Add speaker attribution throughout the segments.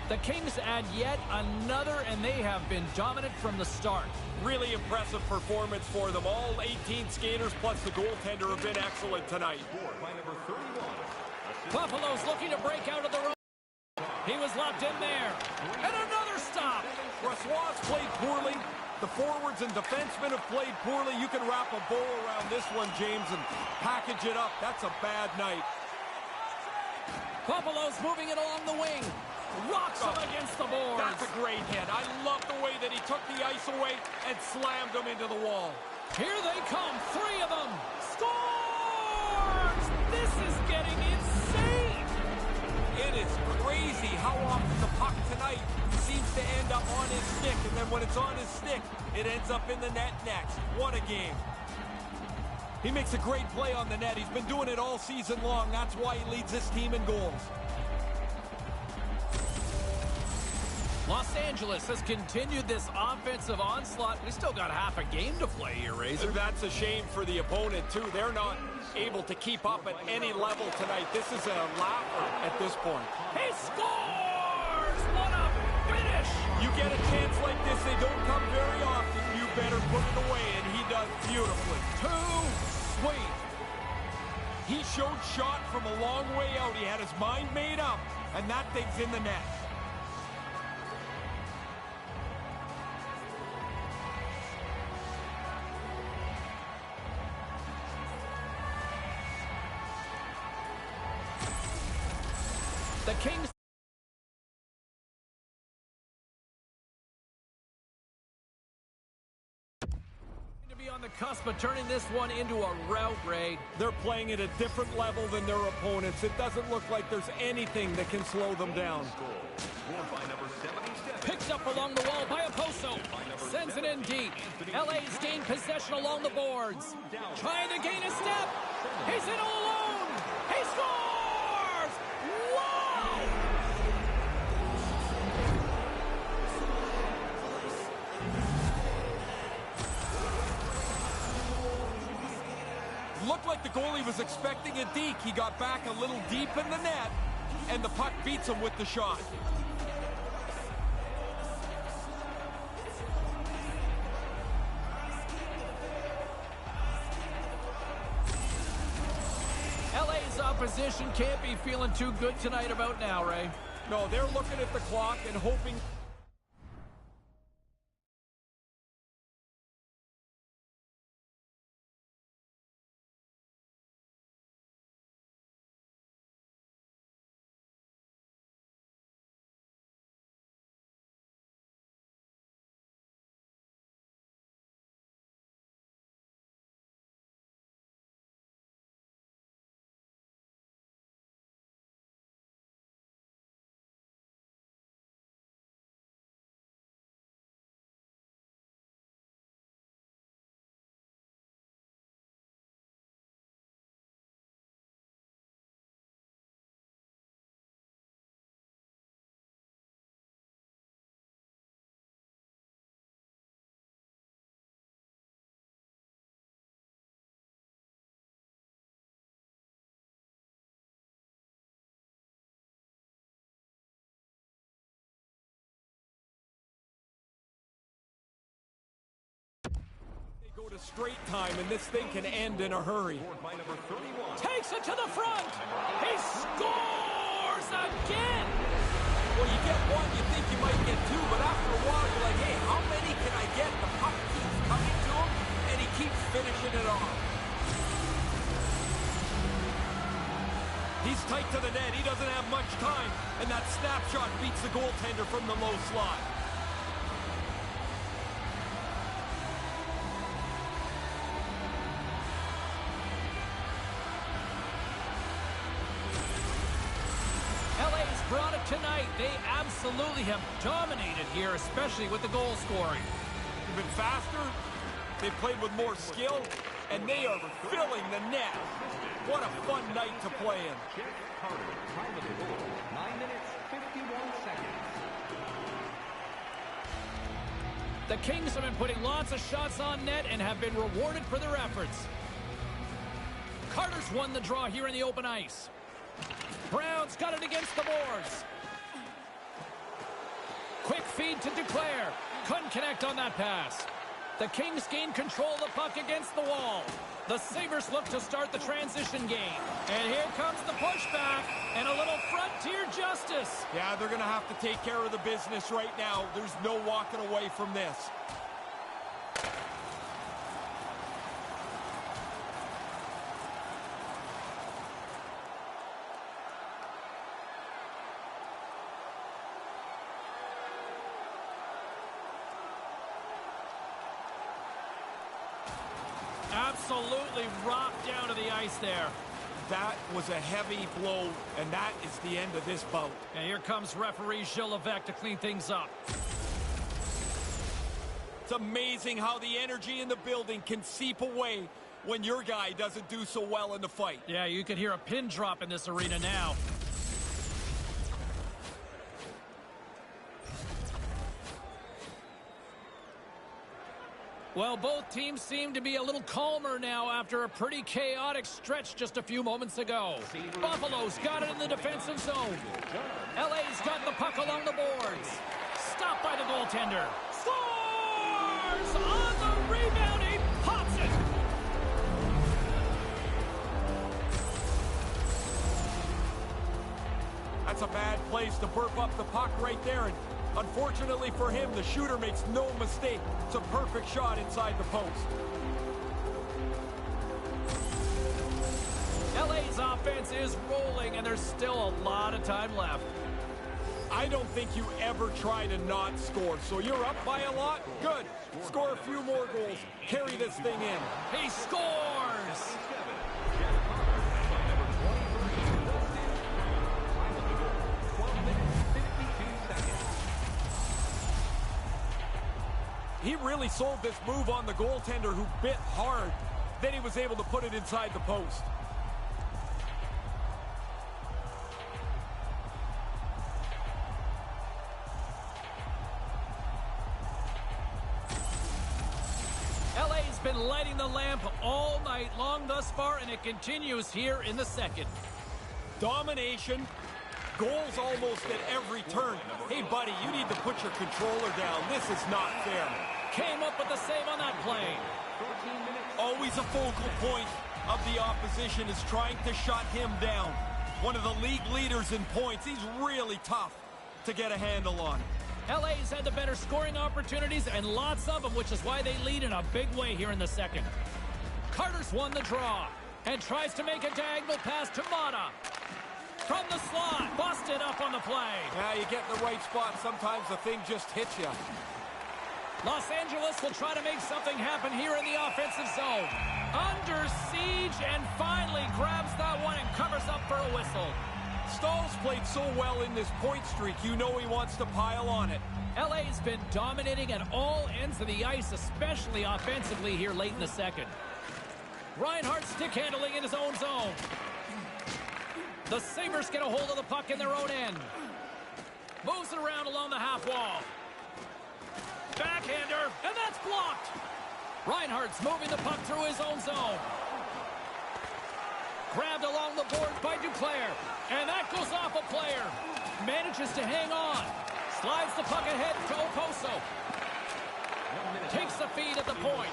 Speaker 1: The Kings add yet another, and they have been dominant from the start.
Speaker 2: Really impressive performance for them. All 18 skaters plus the goaltender have been excellent tonight.
Speaker 1: Buffalo's looking to break out of the road. He was locked in there. And another stop.
Speaker 2: Brossoit's played poorly. The forwards and defensemen have played poorly. You can wrap a bow around this one, James, and package it up. That's a bad night.
Speaker 1: Buffalo's moving it along the wing. Rocks him against the boards.
Speaker 2: That's a great hit. I love the way that he took the ice away and slammed him into the wall.
Speaker 1: Here they come. 3 of them. Scores! This is getting insane.
Speaker 2: It is crazy how often the puck tonight seems to end up on his stick, and then when it's on his stick, it ends up in the net next. What a game. He makes a great play on the net. He's been doing it all season long. That's why he leads his team in goals.
Speaker 1: Los Angeles has continued this offensive onslaught. We still got half a game to play here, Razor.
Speaker 2: That's a shame for the opponent, too. They're not able to keep up at any level tonight. This is a laugher at this point.
Speaker 1: He scores! What a finish!
Speaker 2: You get a chance like this, they don't come very often. You better put it away, and he does beautifully.
Speaker 1: Too sweet.
Speaker 2: He showed shot from a long way out. He had his mind made up, and that thing's in the net.
Speaker 1: The Kings to be on the cusp of turning this one into a rout, Ray.
Speaker 2: They're playing at a different level than their opponents. It doesn't look like there's anything that can slow them down.
Speaker 1: Picked up along the wall by Oposo. Sends it in deep. LA's gained possession along the boards. Trying to gain a step. He's in all alone. He scores! Wow!
Speaker 2: Looked like the goalie was expecting a deke. He got back a little deep in the net, and the puck beats him with the shot.
Speaker 1: LA's opposition can't be feeling too good tonight about now, Ray.
Speaker 2: No, they're looking at the clock and hoping... Go to straight time, and this thing can end in a hurry.
Speaker 1: Takes it to the front. He scores again.
Speaker 2: Well, you get one, you think you might get two, but after a while, you're like, hey, how many can I get? The puck keeps coming to him, and he keeps finishing it off. He's tight to the net. He doesn't have much time, and that snapshot beats the goaltender from the low slot.
Speaker 1: Brought it tonight. They absolutely have dominated here, especially with the goal scoring.
Speaker 2: They've been faster, they've played with more skill, and they are filling the net. What a fun night to play in.
Speaker 3: 9 minutes, 51 seconds.
Speaker 1: The Kings have been putting lots of shots on net and have been rewarded for their efforts. Carter's won the draw here in the open ice. Brown's got it against the boards. feed to Duclair. Couldn't connect on that pass. The Kings gain control of the puck against the wall. The Sabres look to start the transition game. And here comes the pushback and a little frontier justice.
Speaker 2: Yeah, they're going to have to take care of the business right now. There's no walking away from this.
Speaker 1: Absolutely rocked down to the ice there.
Speaker 2: That was a heavy blow, and that is the end of this bout.
Speaker 1: And here comes referee Gilles Levesque to clean things up.
Speaker 2: It's amazing how the energy in the building can seep away when your guy doesn't do so well in the fight.
Speaker 1: Yeah, you could hear a pin drop in this arena now. Well, both teams seem to be a little calmer now after a pretty chaotic stretch just a few moments ago. Buffalo's got it in the defensive zone. LA's got the puck along the boards. Stopped by the goaltender. Scores! On the rebound, he pops it!
Speaker 2: That's a bad place to burp up the puck right there, and unfortunately for him, the shooter makes no mistake. It's a perfect shot inside the post.
Speaker 1: LA's offense is rolling, and there's still a lot of time left.
Speaker 2: I don't think you ever try to not score, so you're up by a lot? Good. Score a few more goals. Carry this thing in.
Speaker 1: He scores!
Speaker 2: He really sold this move on the goaltender, who bit hard. Then he was able to put it inside the post.
Speaker 1: LA's been lighting the lamp all night long thus far, and it continues here in the second.
Speaker 2: Domination. Goals almost at every turn. Hey, buddy, you need to put your controller down. This is not fair.
Speaker 1: Came up with the save on that play.
Speaker 2: Always a focal point of the opposition is trying to shut him down. One of the league leaders in points. He's really tough to get a handle on.
Speaker 1: LA's had the better scoring opportunities and lots of them, which is why they lead in a big way here in the second. Carter's won the draw and tries to make a diagonal pass to Mata. From the slot, busted up on the play.
Speaker 2: Yeah, you get in the right spot. Sometimes the thing just hits you.
Speaker 1: Los Angeles will try to make something happen here in the offensive zone. Under siege, and finally grabs that one and covers up for a whistle.
Speaker 2: Stahl's played so well in this point streak, you know he wants to pile on it.
Speaker 1: LA's been dominating at all ends of the ice, especially offensively here late in the second. Reinhart stick handling in his own zone. The Sabres get a hold of the puck in their own end. Moves it around along the half wall. Backhander, and that's blocked. Reinhart's moving the puck through his own zone. Grabbed along the boards by Duclair, and that goes off a player. Manages to hang on. Slides the puck ahead to Oposo. Takes the feed at the point.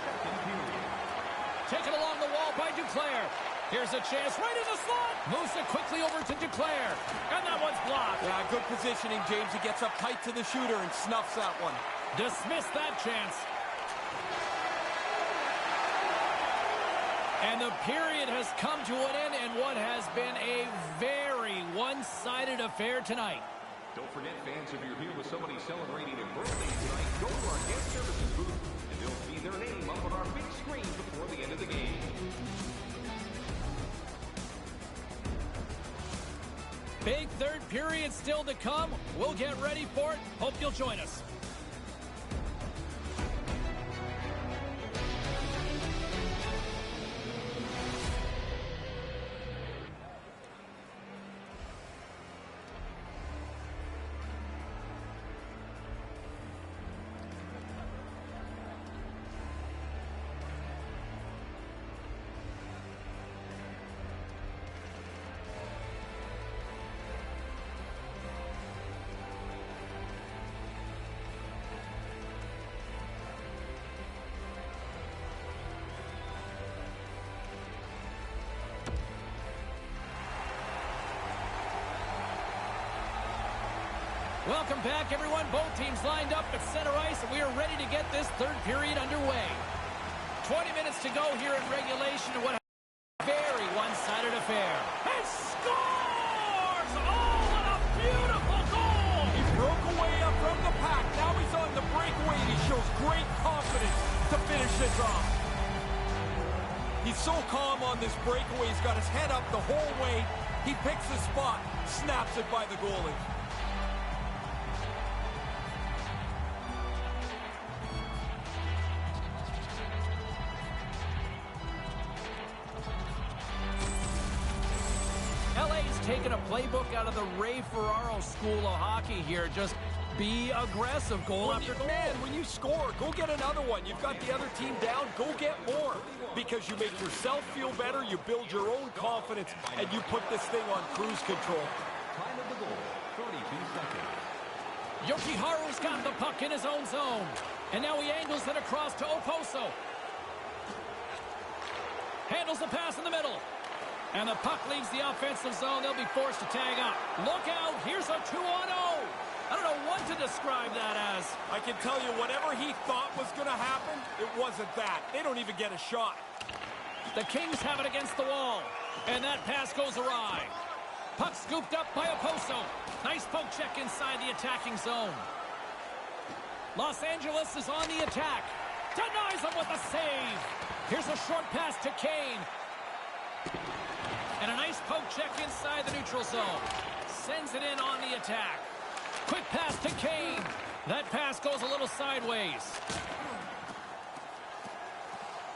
Speaker 1: Taken along the wall by Duclair. Here's a chance right in the slot. Moves it quickly over to Duclair, and that one's blocked.
Speaker 2: Yeah, good positioning, James. He gets up tight to the shooter and snuffs that one.
Speaker 1: Dismissed that chance. And the period has come to an end in what has been a very one-sided affair tonight.
Speaker 3: Don't forget, fans, if you're here with somebody celebrating a birthday tonight, go to our guest services booth, and they'll see their name up on our big screen before the end of the game.
Speaker 1: Big third period still to come. We'll get ready for it. Hope you'll join us. Welcome back, everyone. Both teams lined up at center ice, and we are ready to get this third period underway. 20 minutes to go here in regulation, and what a very one-sided affair. And scores! Oh, what a beautiful goal!
Speaker 2: He broke away up from the pack. Now he's on the breakaway, and he shows great confidence to finish this off. He's so calm on this breakaway. He's got his head up the whole way. He picks the spot, snaps it by the goalie.
Speaker 1: LA's taken a playbook out of the Ray Ferraro School of Hockey here. Just be aggressive, goal after goal.
Speaker 2: Man, when you score, go get another one. You've got the other team down, go get more. Because you make yourself feel better, you build your own confidence, and you put this thing on cruise control.
Speaker 3: Time of the goal, 32 seconds.
Speaker 1: Yokiharu's got the puck in his own zone. And now he angles it across to Oposo. Handles the pass in the middle. And the puck leaves the offensive zone. They'll be forced to tag up. Look out. Here's a 2-on-0. I don't know what to describe that as.
Speaker 2: I can tell you, whatever he thought was going to happen, it wasn't that. They don't even get a shot.
Speaker 1: The Kings have it against the wall. And that pass goes awry. Puck scooped up by Oposo. Nice poke check inside the attacking zone. Los Angeles is on the attack. Denies him with a save. Here's a short pass to Kane. And a nice poke check inside the neutral zone. Sends it in on the attack. Quick pass to Kane. That pass goes a little sideways.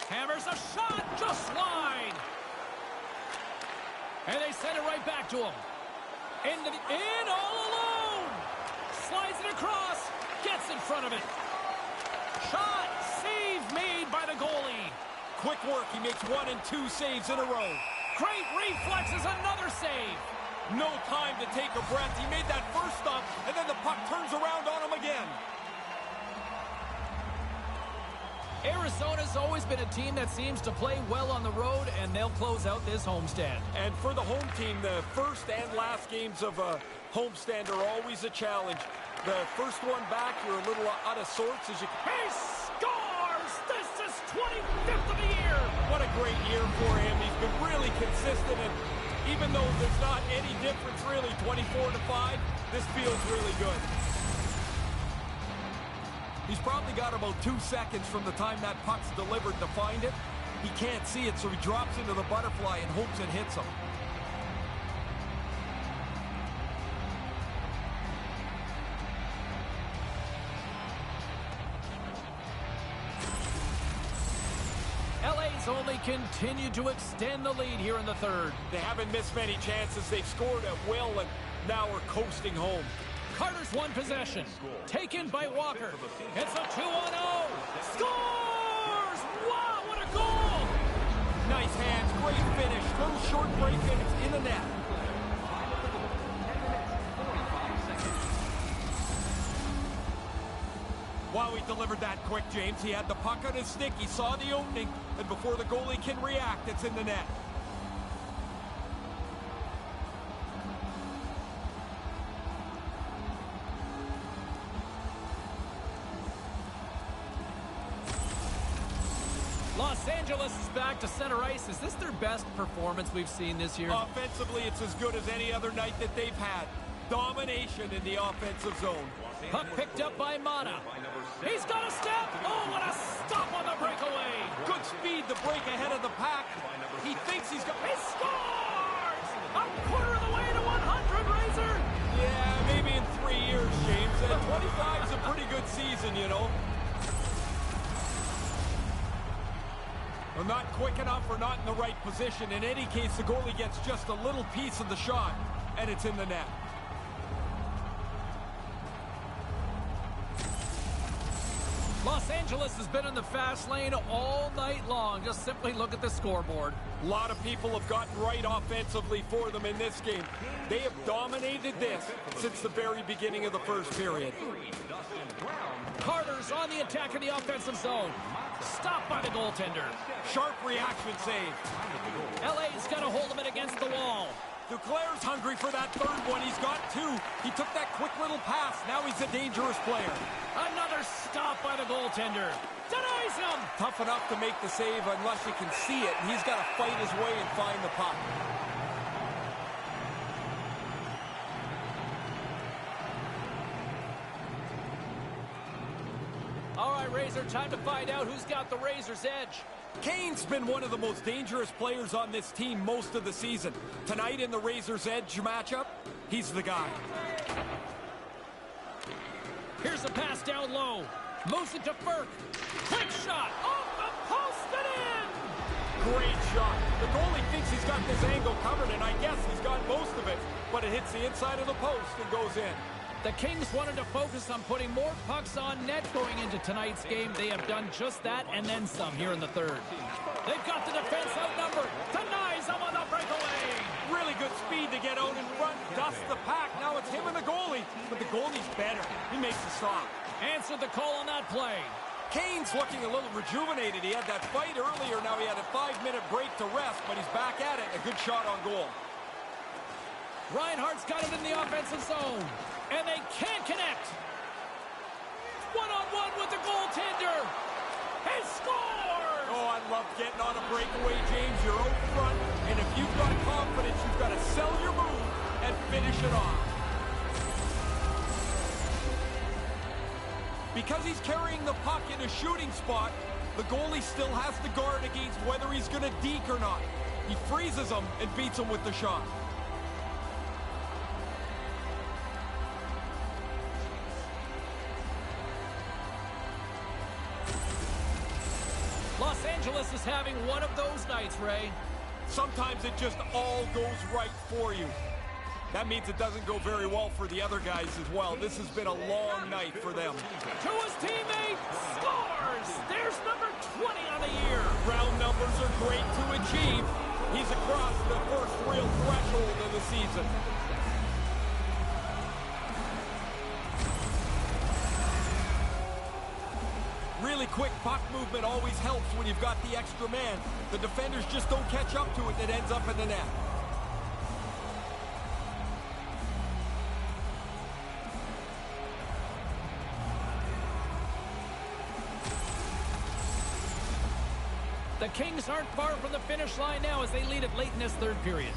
Speaker 1: Hammers a shot just wide. And they send it right back to him. In all alone. Slides it across. Gets in front of it. Shot. Save made by the goalie.
Speaker 2: Quick work. He makes 1 and 2 saves in a row.
Speaker 1: Great reflexes, another save.
Speaker 2: No time to take a breath. He made that first stop, and then the puck turns around on him again.
Speaker 1: Arizona's always been a team that seems to play well on the road, and they'll close out this homestand.
Speaker 2: And for the home team, the first and last games of a homestand are always a challenge. The first one back, you're a little out of sorts as you...
Speaker 1: He scores! This is 25th of the year!
Speaker 2: What a great year for him. He's been really consistent, and even though there's not any difference really, 24-5, this feels really good. He's probably got about 2 seconds from the time that puck's delivered to find it. He can't see it, so he drops into the butterfly and hopes it hits him.
Speaker 1: LA's only continued to extend the lead here in the third.
Speaker 2: They haven't missed many chances. They've scored at will and now are coasting home.
Speaker 1: Carter's won possession. Taken by Walker. It's a 2-on-0. Scores! Wow, what a goal!
Speaker 2: Nice hands, great finish. Little short break and it's in the net. Wow, he delivered that quick, James. He had the puck on his stick. He saw the opening, and before the goalie can react, it's in the net.
Speaker 1: Los Angeles is back to center ice. Is this their best performance we've seen this year?
Speaker 2: Offensively, it's as good as any other night that they've had. Domination in the offensive zone.
Speaker 1: Puck picked up by Mata. He's got a step. Oh, what a stop on the breakaway.
Speaker 2: Good speed to break ahead of the pack. He thinks he's got...
Speaker 1: He scores! A quarter of the way to 100, Razor.
Speaker 2: Yeah, maybe in 3 years, James. 25 is a pretty good season, you know. Well, not quick enough or not in the right position. In any case, the goalie gets just a little piece of the shot, and it's in the net.
Speaker 1: Los Angeles has been in the fast lane all night long. Just simply look at the scoreboard.
Speaker 2: A lot of people have gotten right offensively for them in this game. They have dominated this since the very beginning of the first period.
Speaker 1: Carter's on the attack in the offensive zone. Stopped by the goaltender.
Speaker 2: Sharp reaction save.
Speaker 1: LA's got to hold him in against the wall.
Speaker 2: Duke Claire's hungry for that third one. He's got two. He took that quick little pass. Now he's a dangerous player.
Speaker 1: Another stop by the goaltender. Denies him.
Speaker 2: Tough enough to make the save unless you can see it. And he's got to fight his way and find the puck.
Speaker 1: All right, Razor, time to find out who's got the Razor's edge.
Speaker 2: Kane's been one of the most dangerous players on this team most of the season. Tonight in the Razor's Edge matchup, he's the guy.
Speaker 1: Here's a pass down low. Moves it to Burke. Quick shot. Off the post and in.
Speaker 2: Great shot. The goalie thinks he's got this angle covered, and I guess he's got most of it. But it hits the inside of the post and goes in.
Speaker 1: The Kings wanted to focus on putting more pucks on net going into tonight's game. They have done just that and then some here in the third. They've got the defense outnumbered. Denies them on the breakaway.
Speaker 2: Really good speed to get out in front. Dust the pack. Now it's him and the goalie. But the goalie's better. He makes the stop.
Speaker 1: Answered the call on that play.
Speaker 2: Kane's looking a little rejuvenated. He had that fight earlier. Now he had a 5-minute break to rest, but he's back at it. A good shot on goal.
Speaker 1: Reinhardt's got it in the offensive zone. And they can't connect. One-on-one with the goaltender. He scores!
Speaker 2: Oh, I love getting on a breakaway, James. You're out front, and if you've got confidence, you've got to sell your move and finish it off. Because he's carrying the puck in a shooting spot, the goalie still has to guard against whether he's going to deke or not. He freezes him and beats him with the shot.
Speaker 1: Los Angeles is having one of those nights, Ray.
Speaker 2: Sometimes it just all goes right for you. That means it doesn't go very well for the other guys as well. This has been a long night for them.
Speaker 1: To his teammate, scores! There's number 20 on the year.
Speaker 2: Round numbers are great to achieve. He's across the first real threshold of the season. Really quick puck movement always helps when you've got the extra man. The defenders just don't catch up to it and it ends up in the net.
Speaker 1: The Kings aren't far from the finish line now as they lead it late in this third period.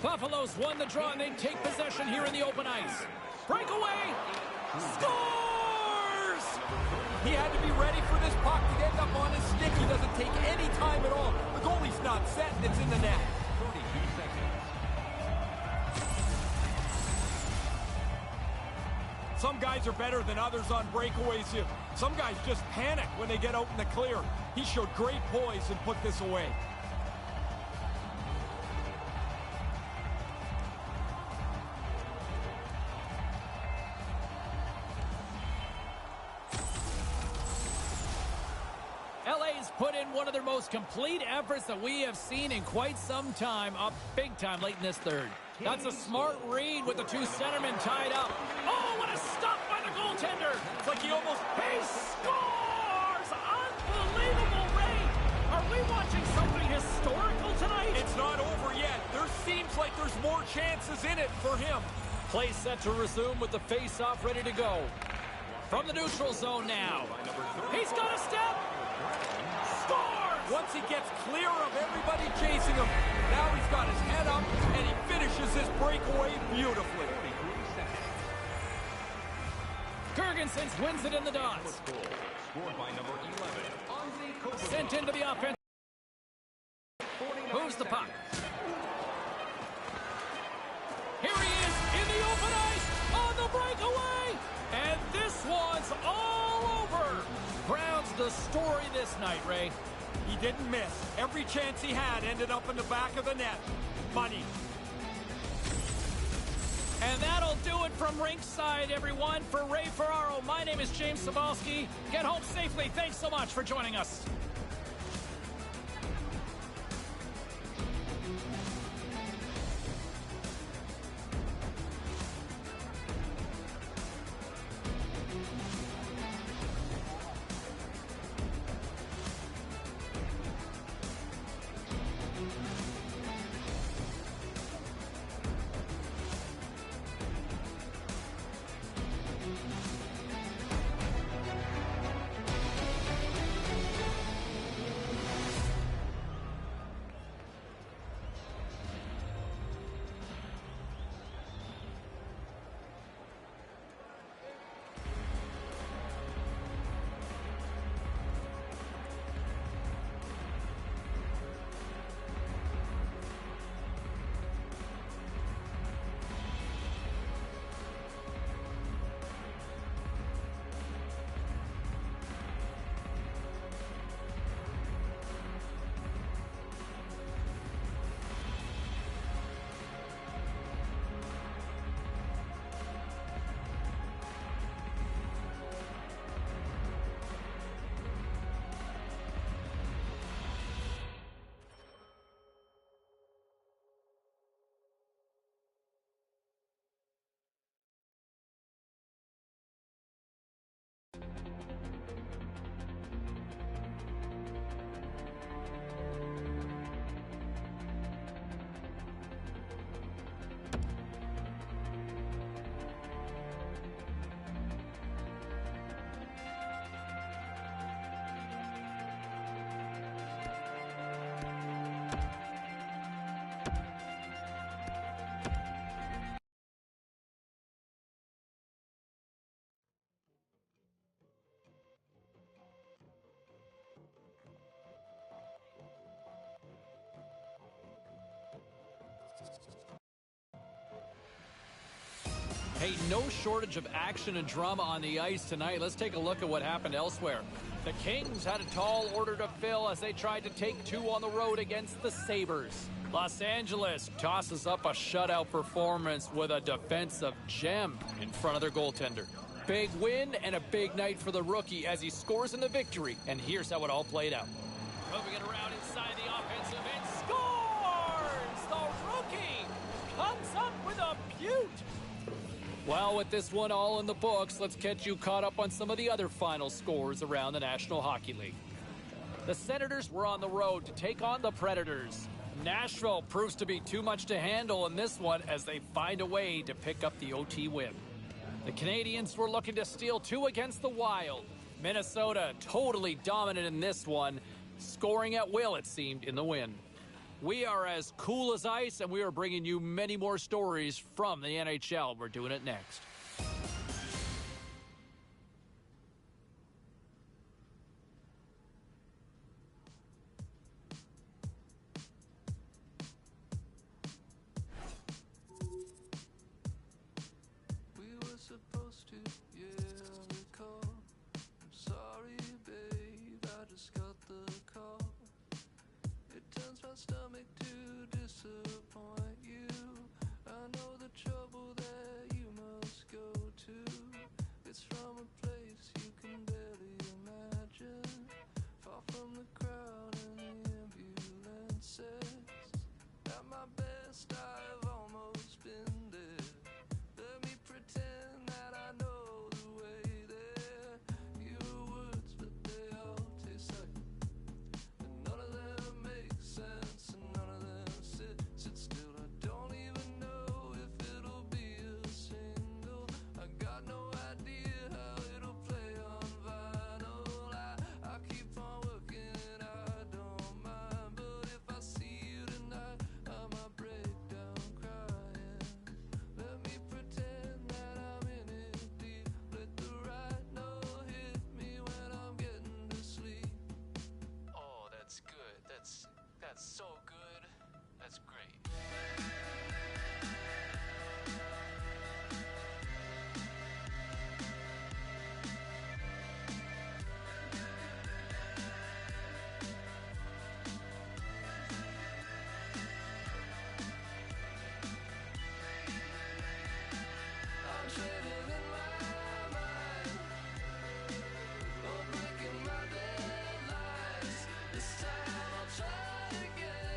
Speaker 1: Buffalo's won the draw and they take possession here in the open ice. Breakaway! Scores!
Speaker 2: He had to be ready for this puck to end up on his stick. He doesn't take any time at all. The goalie's not set and it's in the net.
Speaker 3: 32 seconds.
Speaker 2: Some guys are better than others on breakaways. Some guys just panic when they get out in the clear. He showed great poise and put this away.
Speaker 1: LA's put in one of their most complete efforts that we have seen in quite some time, up big time late in this third. That's a smart read with the two centermen tied up. Oh, what a stop by the goaltender!
Speaker 2: It's like he almost...
Speaker 1: He scores! Unbelievable, Ray! Are we watching something historical tonight?
Speaker 2: It's not over yet. There seems like there's more chances in it for him.
Speaker 1: Play set to resume with the face-off ready to go. From the neutral zone now. He's got a step! Scores!
Speaker 2: Once he gets clear of everybody chasing him, now he's got his head up and he finishes his breakaway beautifully.
Speaker 1: Gergensen wins it in the dots.
Speaker 3: Scored by number 11.
Speaker 1: Sent into the offense. Moves the puck. Here he is in the open ice on the breakaway. And this one's all over. Brown's the story this night, Ray.
Speaker 2: He didn't miss. Every chance he had ended up in the back of the net. Money.
Speaker 1: And that'll do it from rinkside, everyone. For Ray Ferraro, my name is James Cybulski. Get home safely. Thanks so much for joining us. Hey, no shortage of action and drama on the ice tonight. Let's take a look at what happened elsewhere. The Kings had a tall order to fill as they tried to take two on the road against the Sabres. Los Angeles tosses up a shutout performance with a defensive gem in front of their goaltender. Big win and a big night for the rookie as he scores in the victory. And here's how it all played out. Moving it around inside the offensive end, scores! The rookie comes up with a beaut. Well, with this one all in the books, let's get you caught up on some of the other final scores around the National Hockey League. The Senators were on the road to take on the Predators. Nashville proves to be too much to handle in this one as they find a way to pick up the OT win. The Canadiens were looking to steal two against the Wild. Minnesota totally dominant in this one, scoring at will, it seemed, in the win. We are as cool as ice, and we are bringing you many more stories from the NHL. We're doing it next.
Speaker 4: We were supposed to, yeah, recall. I'm sorry, babe, I just got the call. It turns my stomach to disappoint you. I know the trouble that you must go to. It's from a place you can barely imagine. Far from the crowd and the ambulances. At my best, I've almost been there. Let me pretend that I know the way there. Your words, but they all taste like. And none of them make sense, and none of them sit still. I don't even know if it'll be a single. I got no idea how it'll play on vinyl. I keep on working and I don't mind. But if I see you tonight, I might break down crying. Let me pretend that I'm in it deep. Let the right note hit me when I'm getting to sleep. Oh, that's good. That's so good. That's great. I'm trading in my mind, or breaking my deadlines. This time I'll try again.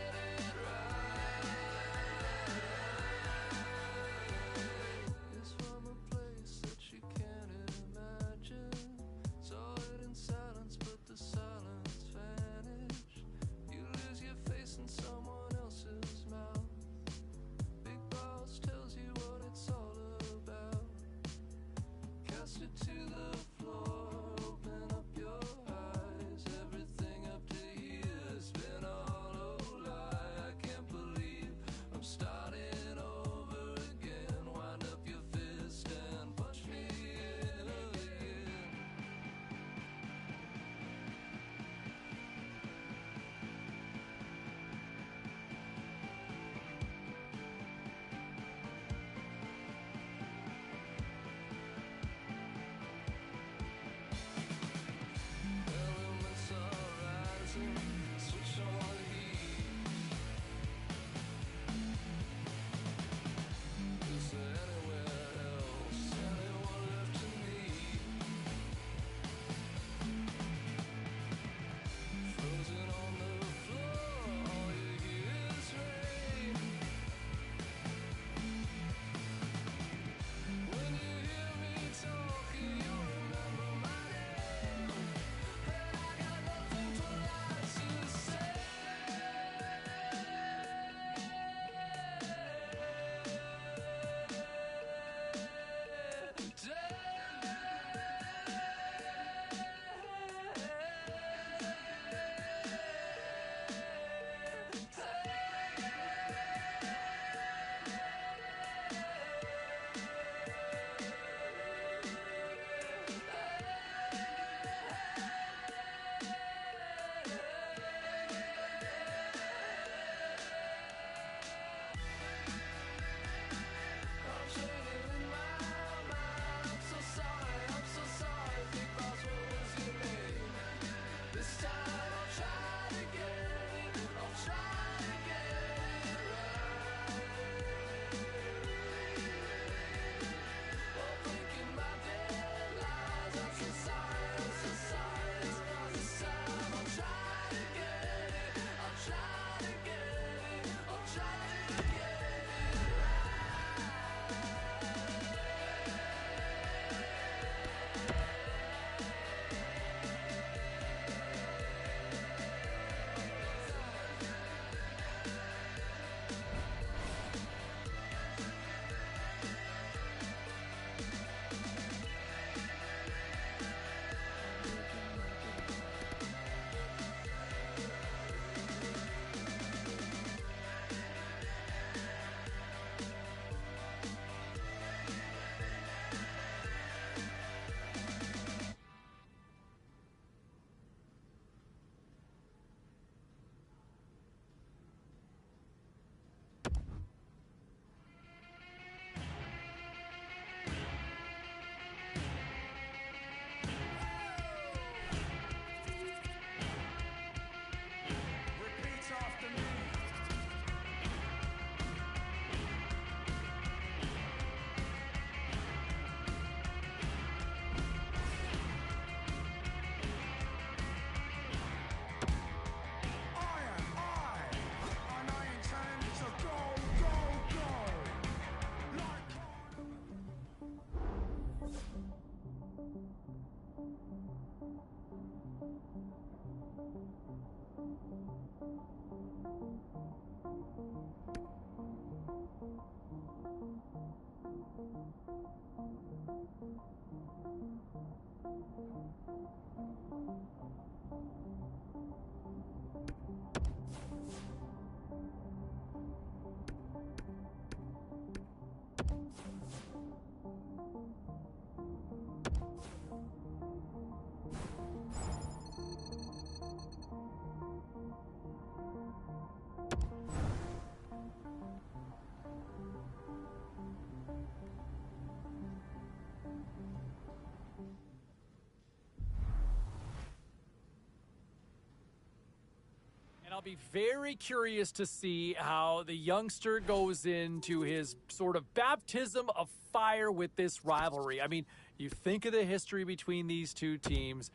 Speaker 1: I'll be very curious to see how the youngster goes into his sort of baptism of fire with this rivalry. I mean, you think of the history between these two teams.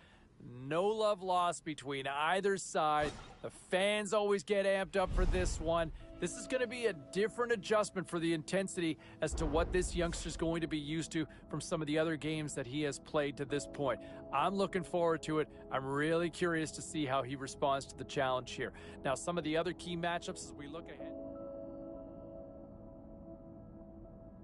Speaker 1: No love lost between either side. The fans always get amped up for this one. This is going to be a different adjustment for the intensity as to what this youngster's going to be used to from some of the other games that he has played to this point. I'm looking forward to it. I'm really curious to see how he responds to the challenge here. Now, some of the other key matchups as we look ahead.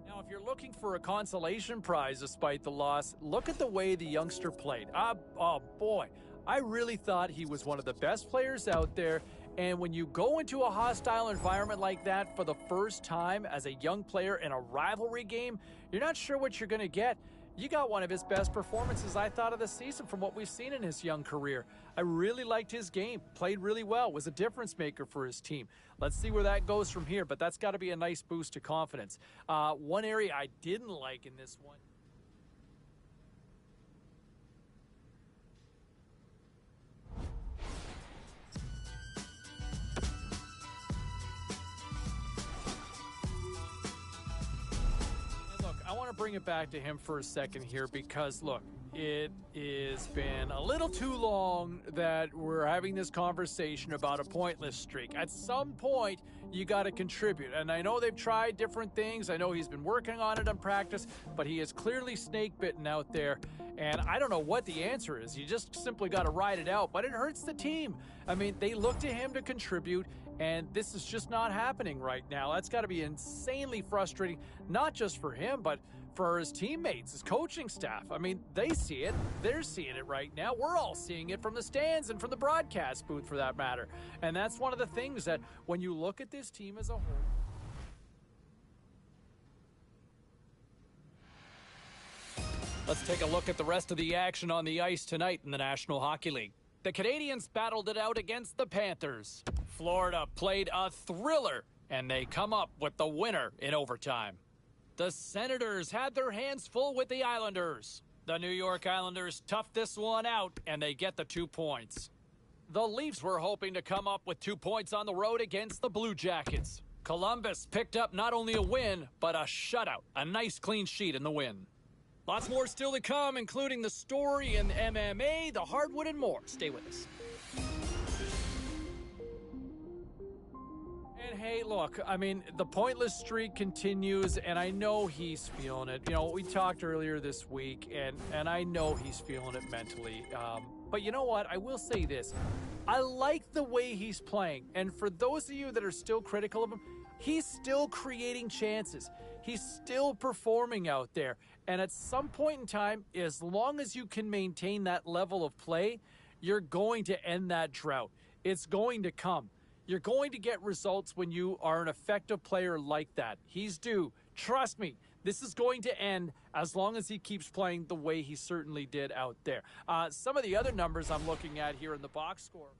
Speaker 1: Now, if you're looking for a consolation prize despite the loss, look at the way the youngster played. Oh boy, I really thought he was one of the best players out there. And when you go into a hostile environment like that for the first time as a young player in a rivalry game, you're not sure what you're going to get. You got one of his best performances, I thought, of the season from what we've seen in his young career. I really liked his game, played really well, was a difference maker for his team. Let's see where that goes from here, but that's got to be a nice boost to confidence. One area I didn't like in this one. I want to bring it back to him for a second here because, look, it has been a little too long that we're having this conversation about a pointless streak. At some point, you got to contribute. And I know they've tried different things. I know he's been working on it in practice, but he is clearly snake-bitten out there. And I don't know what the answer is. You just simply got to ride it out, but it hurts the team. I mean, they look to him to contribute, and this is just not happening right now. That's got to be insanely frustrating, not just for him, but for his teammates, his coaching staff. I mean, they see it. They're seeing it right now. We're all seeing it from the stands and from the broadcast booth, for that matter. And that's one of the things that when you look at this team as a whole, let's take a look at the rest of the action on the ice tonight in the National Hockey League. The Canadiens battled it out against the Panthers. Florida played a thriller, and they come up with the winner in overtime. The Senators had their hands full with the Islanders. The New York Islanders toughed this one out, and they get the 2 points. The Leafs were hoping to come up with 2 points on the road against the Blue Jackets. Columbus picked up not only a win, but a shutout, a nice clean sheet in the win. Lots more still to come, including the story in MMA, the hardwood, and more. Stay with us. And hey, look, I mean, the pointless streak continues, and I know he's feeling it. You know, we talked earlier this week, and I know he's feeling it mentally. But you know what? I will say this. I like the way he's playing, and for those of you that are still critical of him, he's still creating chances. He's still performing out there. And at some point in time, as long as you can maintain that level of play, you're going to end that drought. It's going to come. You're going to get results when you are an effective player like that. He's due. Trust me, this is going to end as long as he keeps playing the way he certainly did out there. Some of the other numbers I'm looking at here in the box score.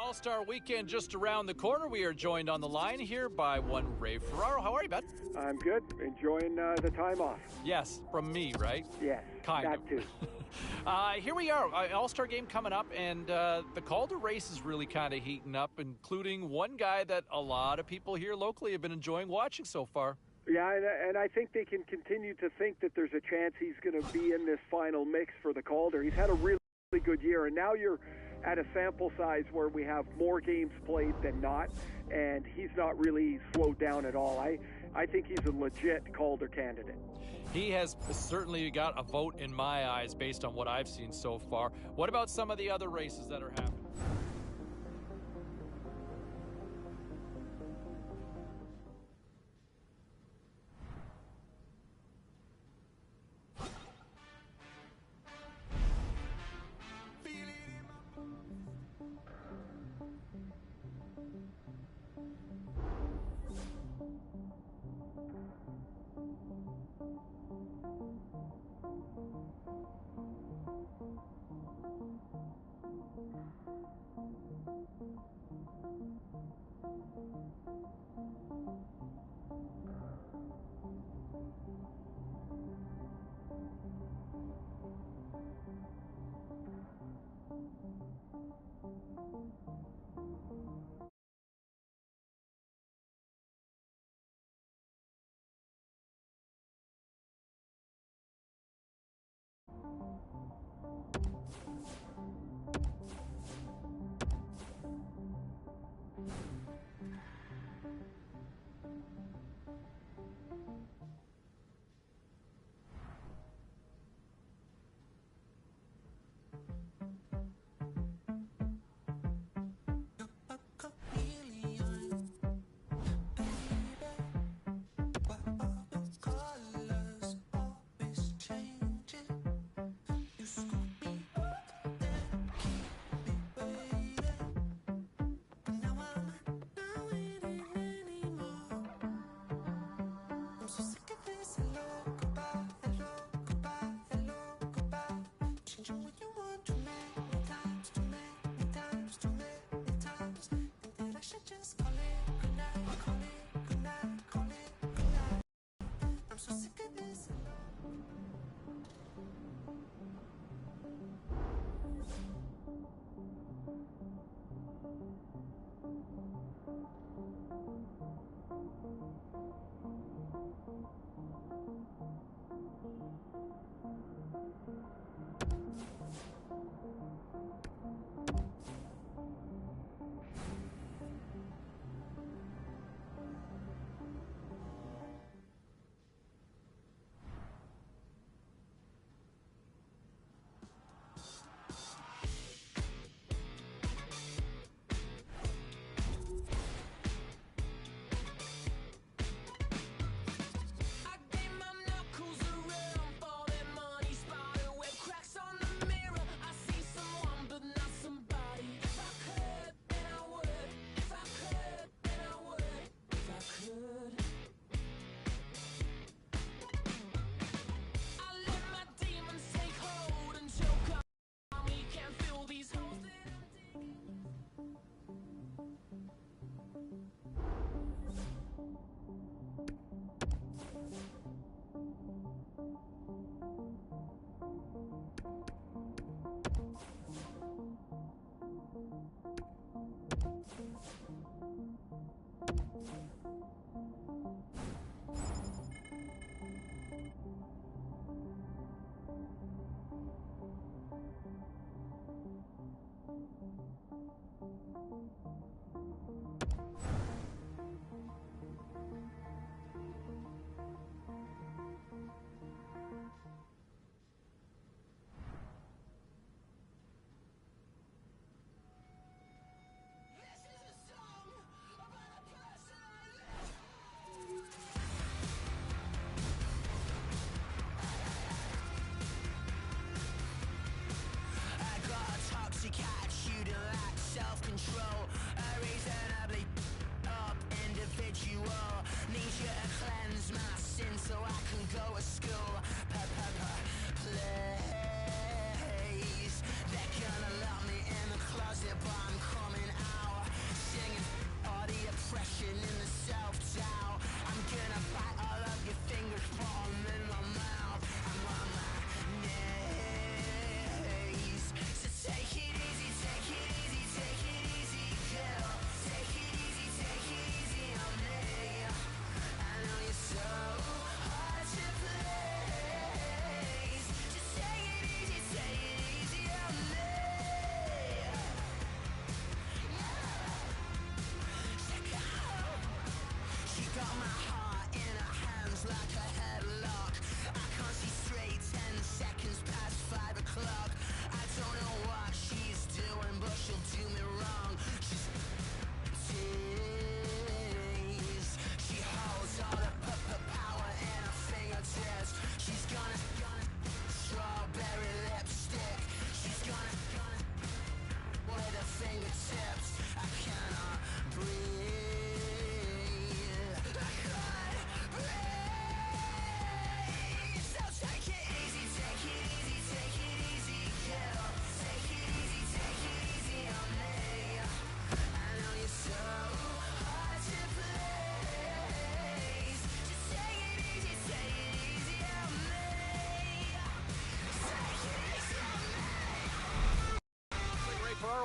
Speaker 1: All-Star Weekend just around the corner. We are joined on the line here by one Ray Ferraro. How are you, bud?
Speaker 5: I'm good. Enjoying the time off.
Speaker 1: Yes, from me, right?
Speaker 5: Yes,
Speaker 1: kind
Speaker 5: that
Speaker 1: of.
Speaker 5: too.
Speaker 1: Here we are, All-Star game coming up, and the Calder race is really kind of heating up, including one guy that a lot of people here locally have been enjoying watching so far.
Speaker 5: Yeah, and I think they can continue to think that there's a chance he's going to be in this final mix for the Calder. He's had a really good year, and now you're at a sample size where we have more games played than not, and he's not really slowed down at all. I think he's a legit Calder candidate.
Speaker 1: He has certainly got a vote in my eyes based on what I've seen so far. What about some of the other races that are happening?
Speaker 6: But not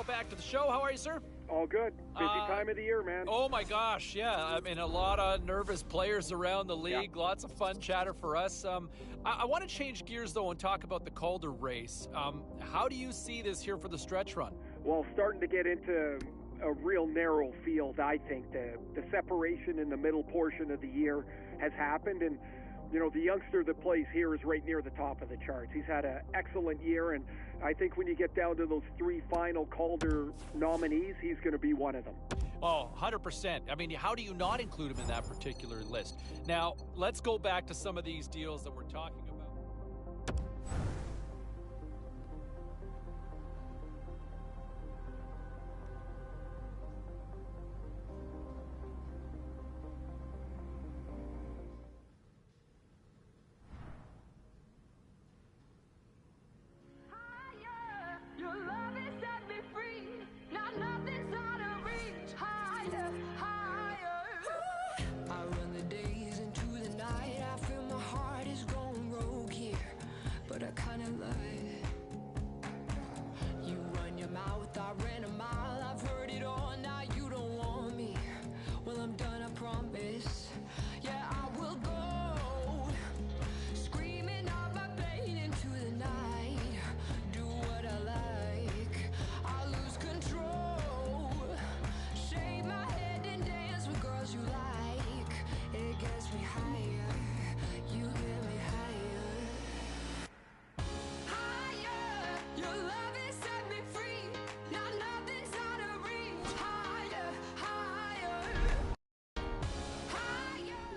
Speaker 1: Carl back to the show. How are you, sir?
Speaker 5: All good. Busy time of the year, man.
Speaker 1: Oh my gosh, yeah. I mean, a lot of nervous players around the league.
Speaker 5: Yeah.
Speaker 1: Lots of fun chatter for us. I want to change gears, though, and talk about the Calder race. How do you see this here for the stretch run?
Speaker 5: Well, starting to get into a real narrow field, I think. The separation in the middle portion of the year has happened, and you know, the youngster that plays here is right near the top of the charts. He's had an excellent year, and I think when you get down to those three final Calder nominees, he's going to be one of them.
Speaker 1: Oh, 100%. I mean, how do you not include him in that particular list? Now, let's go back to some of these deals that we're talking about.
Speaker 6: Your love has set me free. Now nothing's out of reach. Higher, higher. I run the days into the night. I feel my heart is going rogue here, but I kinda love it. You run your mouth, I ran a mile. I've heard it all, now you don't want me. Well, I'm done, I promise. Yeah, I will go. Screaming out my pain into the night. Do what I like. I lose control. Shave my head and dance with girls you like. It gets me higher. You get me higher. Higher. Your love has set me free. Now nothing's out of reach. Higher, higher. Higher.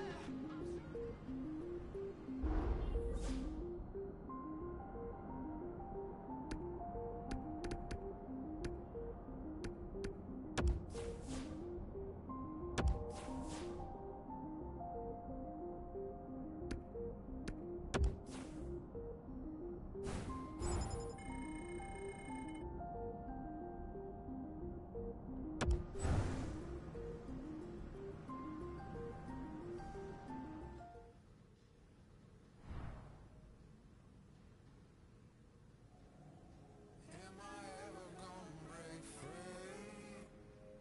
Speaker 4: Am I ever gonna break free?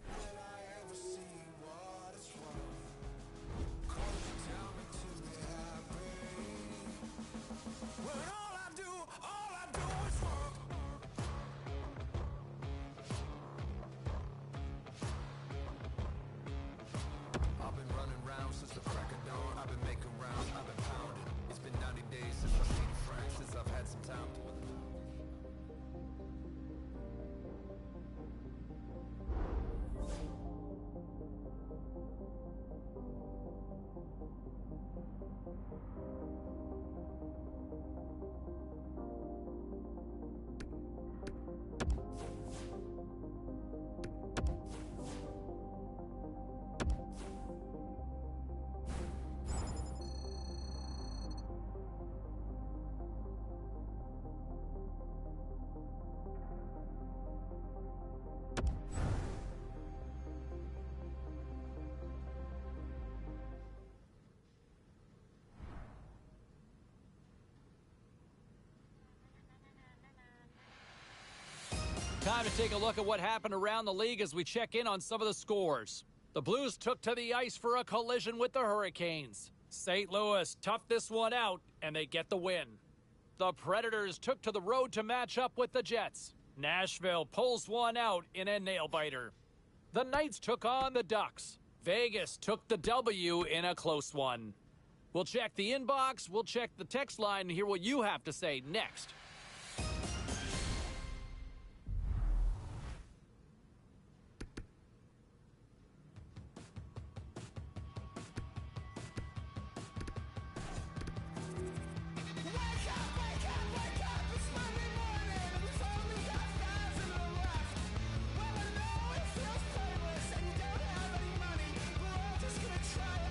Speaker 4: Will I ever see what is wrong? Cause you tell me to be happy. When all I do is work. I've been running round since the crack of dawn. I've been making rounds, I've been pounding. It's been 90 days since I've seen a friend, since I've had some time to
Speaker 1: Time to take a look at what happened around the league as we check in on some of the scores. The Blues took to the ice for a collision with the Hurricanes. St. Louis toughed this one out, and they get the win. The Predators took to the road to match up with the Jets. Nashville pulls one out in a nail-biter. The Knights took on the Ducks. Vegas took the W in a close one. We'll check the inbox, we'll check the text line, and hear what you have to say next.
Speaker 4: try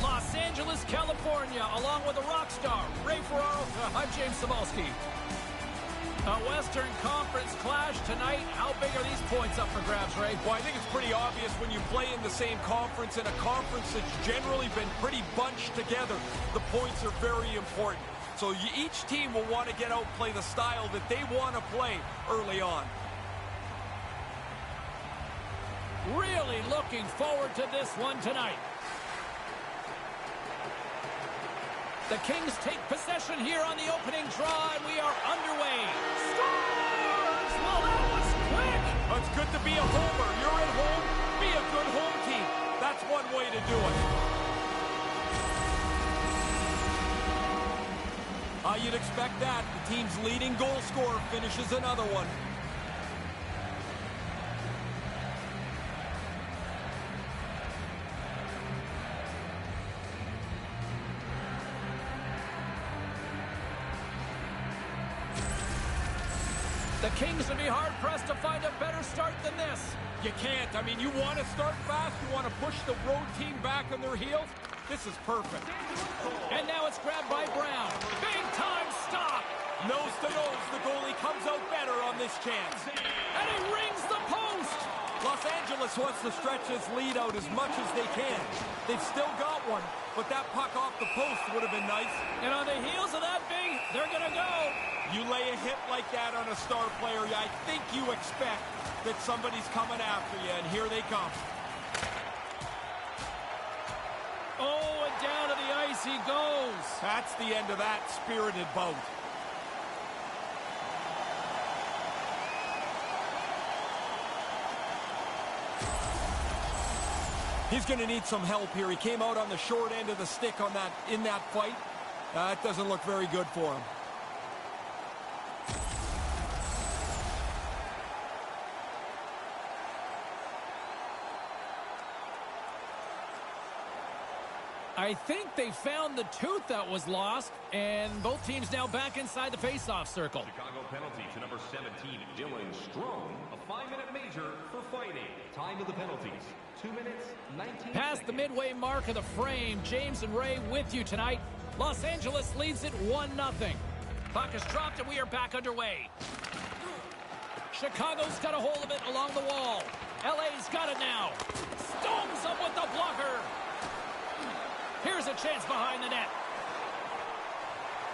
Speaker 1: Los Angeles, California, along with a rock star, Ray Ferraro. I'm James Cebulski. A Western Conference clash tonight. How big are these points up for grabs, Ray?
Speaker 2: Well, I think it's pretty obvious when you play in the same conference, in a conference that's generally been pretty bunched together. The points are very important. So each team will want to get out and play the style that they want to play early on.
Speaker 1: Really looking forward to this one tonight. The Kings take possession here on the opening draw, and we are underway. Scores! Well, that was quick!
Speaker 2: It's good to be a homer. You're at home, be a good home team. That's one way to do it. You'd expect that. The team's leading goal scorer finishes another one.
Speaker 1: The Kings would be hard-pressed to find a better start than this.
Speaker 2: You can't. I mean, you want to start fast. You want to push the road team back on their heels. This is perfect.
Speaker 1: And now it's grabbed by Brown. Big-time stop.
Speaker 2: Nose to nose, the goalie comes out better on this chance.
Speaker 1: And he rings the post.
Speaker 2: Los Angeles wants to stretch this lead out as much as they can. They've still got one, but that puck off the post would have been nice.
Speaker 1: And on the heels of that big, they're going to go.
Speaker 2: You lay a hit like that on a star player, I think you expect that somebody's coming after you, and here they come.
Speaker 1: Oh, and down to the ice he goes.
Speaker 2: That's the end of that spirited bout. He's going to need some help here. He came out on the short end of the stick on that in that fight. That doesn't look very good for him.
Speaker 1: I think they found the tooth that was lost, and both teams now back inside the face-off circle.
Speaker 3: Chicago penalty to number 17, Dylan Strome. A 5-minute major for fighting. Time of the penalties, 2 minutes, 19
Speaker 1: Past
Speaker 3: seconds.
Speaker 1: the midway mark of the frame, James and Ray with you tonight. Los Angeles leads it 1-0. Puck is dropped, and we are back underway. Chicago's got a hold of it along the wall. LA's got it now. Stones up with the blocker. Here's a chance behind the net.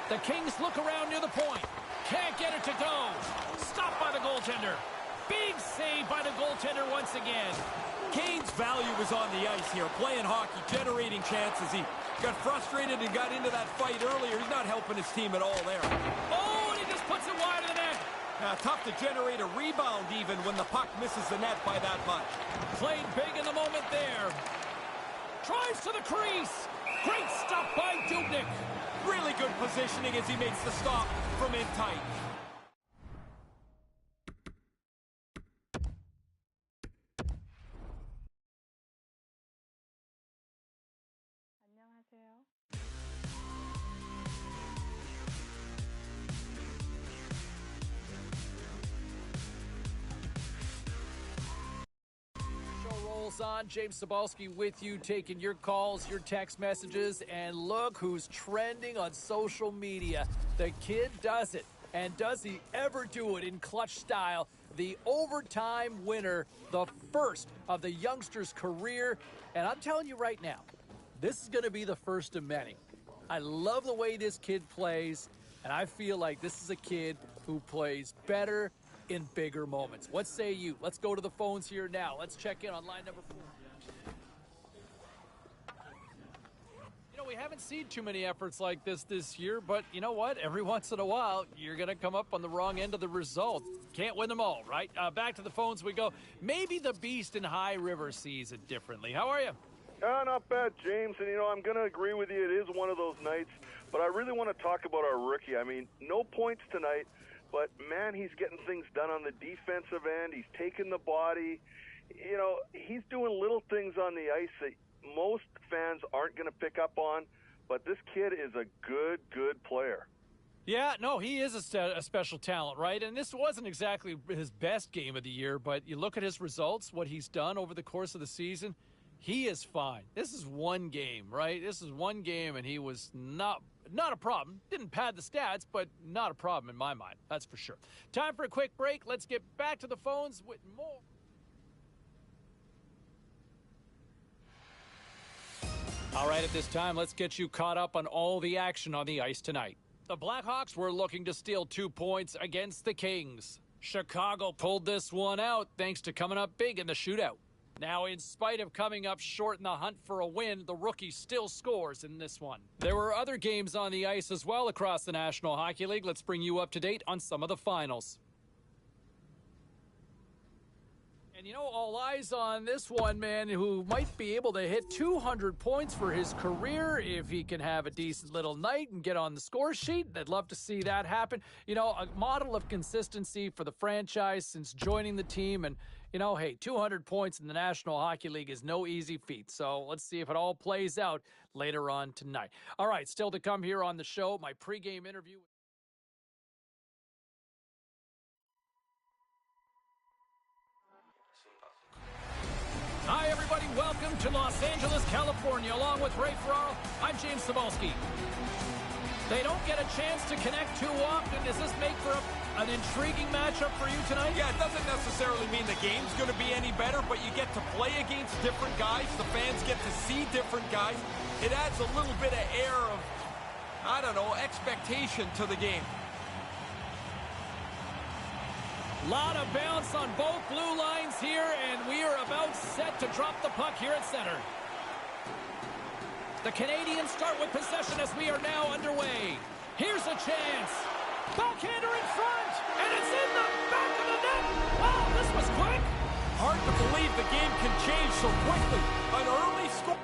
Speaker 1: The Kings look around near the point. Can't get it to go. Stopped by the goaltender. Big save by the goaltender once again.
Speaker 2: Kane's value is on the ice here, playing hockey, generating chances. He got frustrated and got into that fight earlier. He's not helping his team at all there.
Speaker 1: Oh, and he just puts it wide of the net.
Speaker 2: Tough to generate a rebound even when the puck misses the net by that much.
Speaker 1: Played big in the moment there. Tries to the crease. Great stop by Dubnyk.
Speaker 2: Really good positioning as he makes the stop from in tight.
Speaker 1: On James Cebulski with you, taking your calls, your text messages, and look who's trending on social media. The kid does it, and does he ever do it in clutch style? The overtime winner, the first of the youngster's career, and I'm telling you right now, this is going to be the first of many. I love the way this kid plays, and I feel like this is a kid who plays better in bigger moments. What say you? Let's go to the phones here now. Let's check in on line number 4. You know, we haven't seen too many efforts like this year, but you know what? Every once in a while, you're going to come up on the wrong end of the result. Can't win them all, right? Back to the phones we go. Maybe the Beast in High River sees it differently. How are you?
Speaker 7: Not bad, James. And, you know, I'm going to agree with you. It is one of those nights. But I really want to talk about our rookie. I mean, no points tonight. But, man, he's getting things done on the defensive end. He's taking the body. You know, he's doing little things on the ice that most fans aren't going to pick up on. But this kid is a good player.
Speaker 1: Yeah, no, he is a special talent, right? And this wasn't exactly his best game of the year, but you look at his results, what he's done over the course of the season, He is fine. This is one game, right? This is one game, and he was not a problem. Didn't pad the stats, but not a problem in my mind. That's for sure. Time for a quick break. Let's get back to the phones with more. All right, at this time, let's get you caught up on all the action on the ice tonight. The Blackhawks were looking to steal 2 points against the Kings. Chicago pulled this one out thanks to coming up big in the shootout. Now, in spite of coming up short in the hunt for a win, the rookie still scores in this one. There were other games on the ice as well across the National Hockey League. Let's bring you up to date on some of the finals. And, you know, all eyes on this one man who might be able to hit 200 points for his career if he can have a decent little night and get on the score sheet. I'd love to see that happen. You know, a model of consistency for the franchise since joining the team. And, you know, hey, 200 points in the National Hockey League is no easy feat. So let's see if it all plays out later on tonight. All right, still to come here on the show, my pregame interview. Hi, everybody. Welcome to Los Angeles, California. Along with Ray Ferraro, I'm James Cebulski. They don't get a chance to connect too often. Does this make for an intriguing matchup for you tonight?
Speaker 2: Yeah, it doesn't necessarily mean the game's going to be any better, but you get to play against different guys. The fans get to see different guys. It adds a little bit of air of, I don't know, expectation to the game.
Speaker 1: Lot of bounce on both blue lines here, and we are about set to drop the puck here at center. The Canadians start with possession as we are now underway. Here's a chance. Backhander in front, and it's in the back of the net. Wow, this was quick.
Speaker 2: Hard to believe the game can change so quickly. An early score.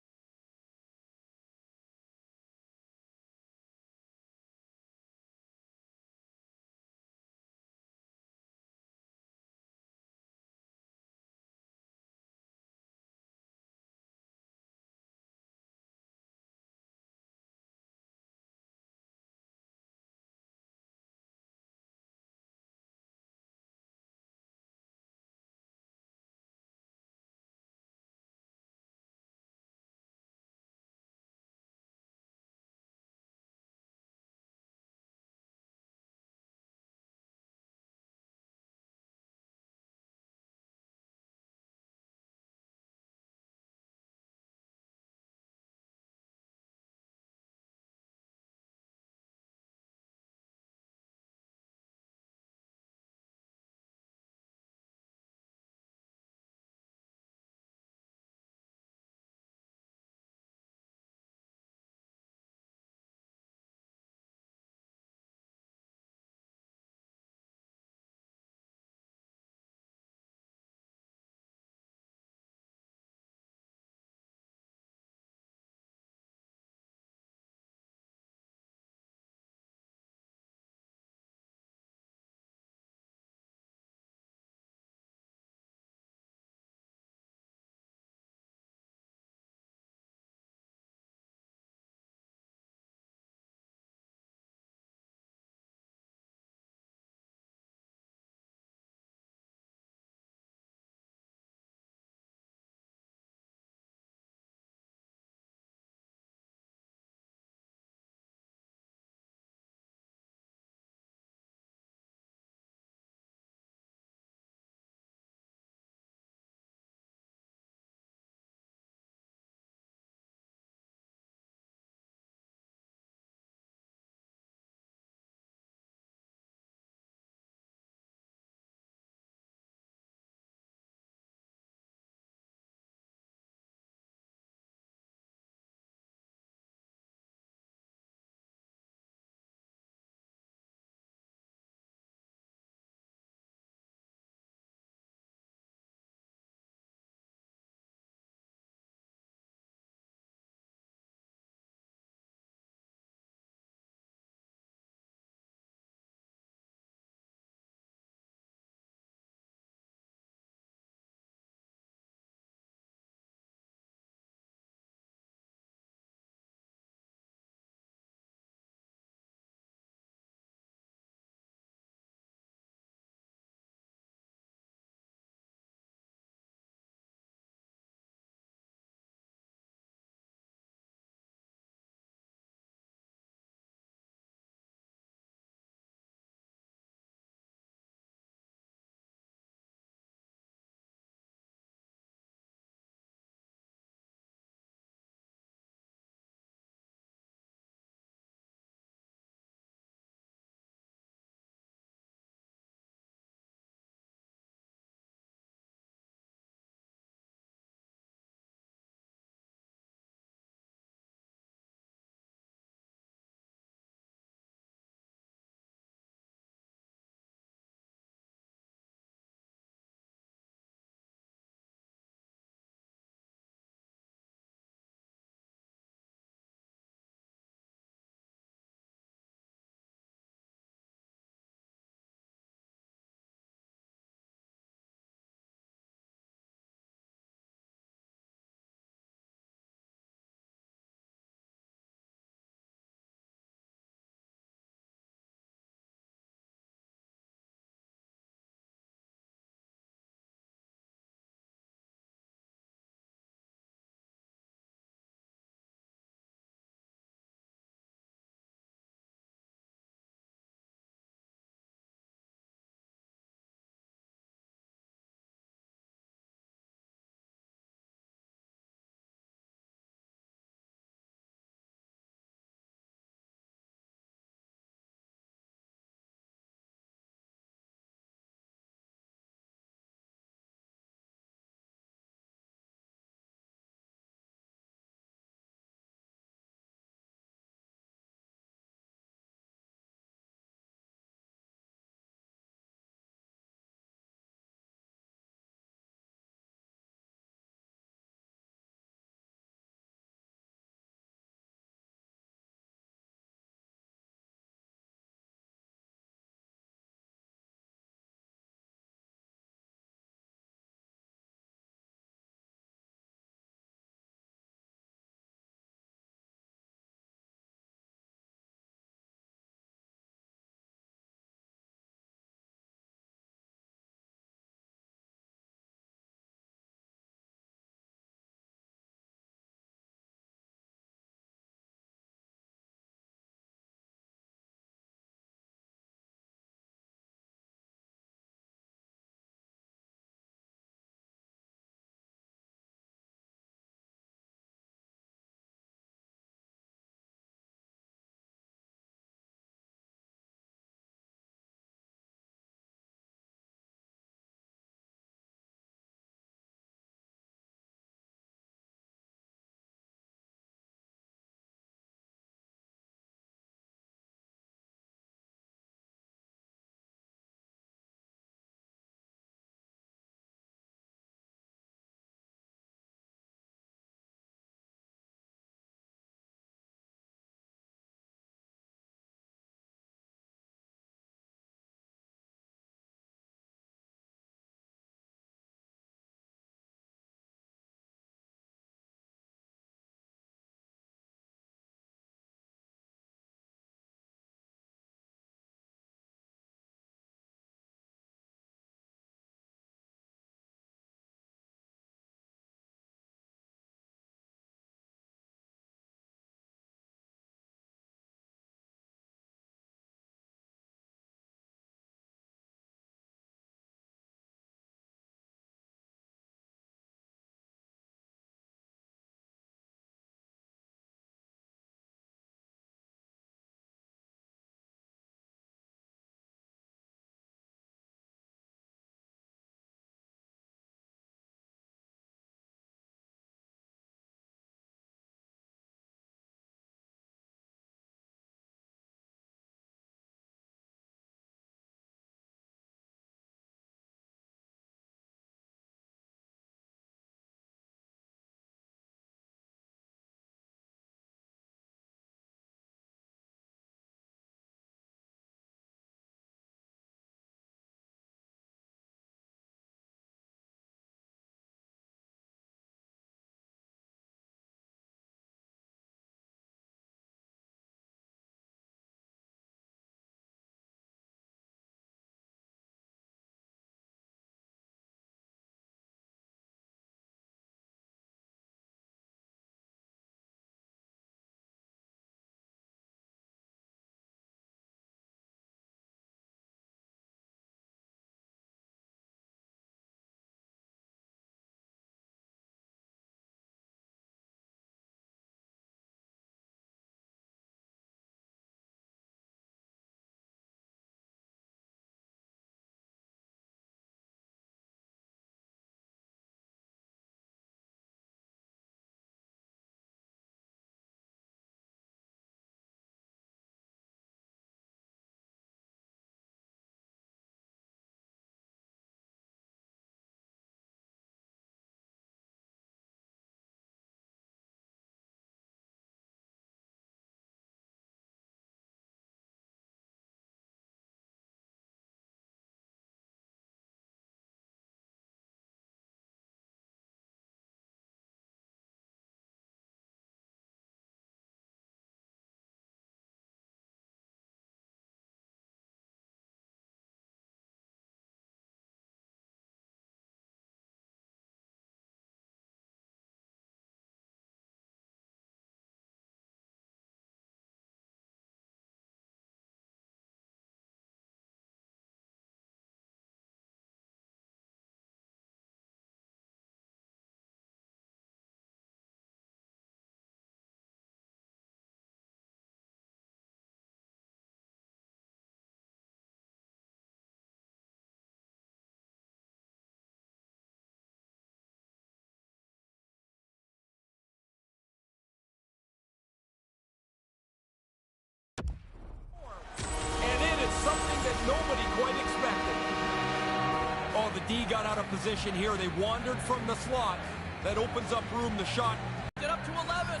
Speaker 2: out of position here. They wandered from the slot. That opens up room. The shot.
Speaker 1: Get up to 11.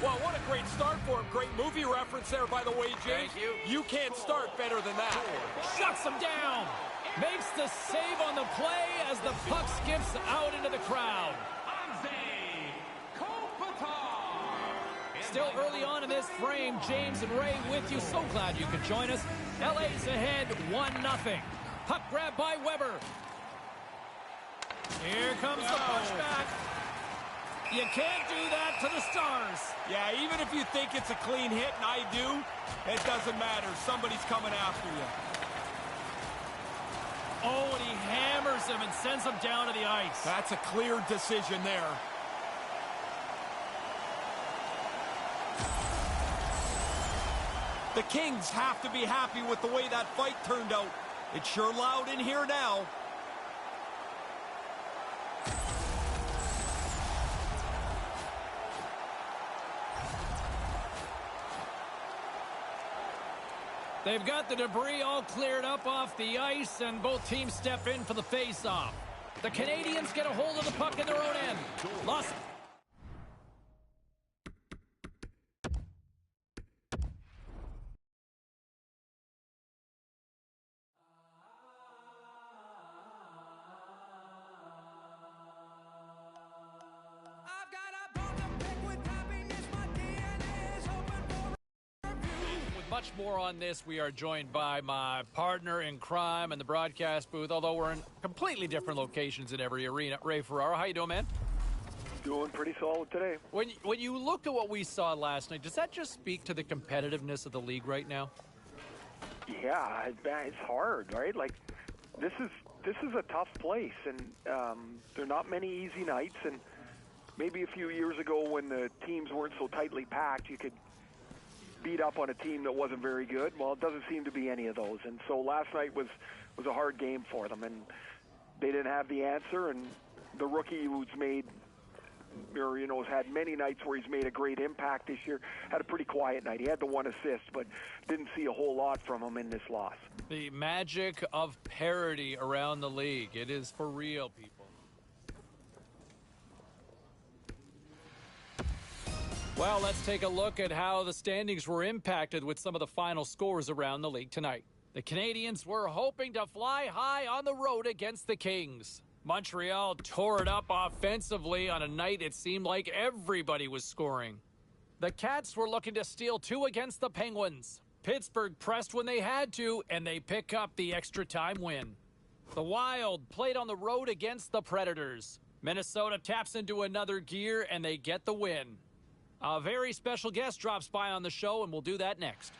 Speaker 2: Well, what a great start for him. Great movie reference there, by the way, James.
Speaker 1: Thank you.
Speaker 2: You can't start better than that.
Speaker 1: Shuts him down. Makes the save on the play as the puck skips out into the crowd. Still early on in this frame, James and Ray with you. So glad you could join us. LA's ahead 1-0. Puck grab by Weber. Here comes the punchback. You can't do that to the Stars.
Speaker 2: Yeah, even if you think it's a clean hit, and I do, it doesn't matter. Somebody's coming after you.
Speaker 1: Oh, and he hammers him and sends him down to the ice.
Speaker 2: That's a clear decision there. The Kings have to be happy with the way that fight turned out. It's sure loud in here now.
Speaker 1: They've got the debris all cleared up off the ice, and both teams step in for the face-off. The Canadians get a hold of the puck in their own end. Lost. Much more on this. We are joined by my partner in crime in the broadcast booth, although we're in completely different locations in every arena. Ray Ferraro, how you doing, man?
Speaker 5: Doing pretty solid today.
Speaker 1: When you look at what we saw last night, does that just speak to the competitiveness of the league right now?
Speaker 5: Yeah, it's hard, right? Like this is a tough place, and there are not many easy nights. And maybe a few years ago, when the teams weren't so tightly packed, you could beat up on a team that wasn't very good. Well, it doesn't seem to be any of those. And so last night was a hard game for them, and they didn't have the answer. And the rookie who's made, or has had many nights where he's made a great impact this year, had a pretty quiet night. He had the one assist, but didn't see a whole lot from him in this loss.
Speaker 1: The magic of parity around the league. It is for real, people. Well, let's take a look at how the standings were impacted with some of the final scores around the league tonight. The Canadians were hoping to fly high on the road against the Kings. Montreal tore it up offensively on a night it seemed like everybody was scoring. The Cats were looking to steal 2 against the Penguins. Pittsburgh pressed when they had to, and they pick up the extra time win. The Wild played on the road against the Predators. Minnesota taps into another gear, and they get the win. A very special guest drops by on the show, and we'll do that next.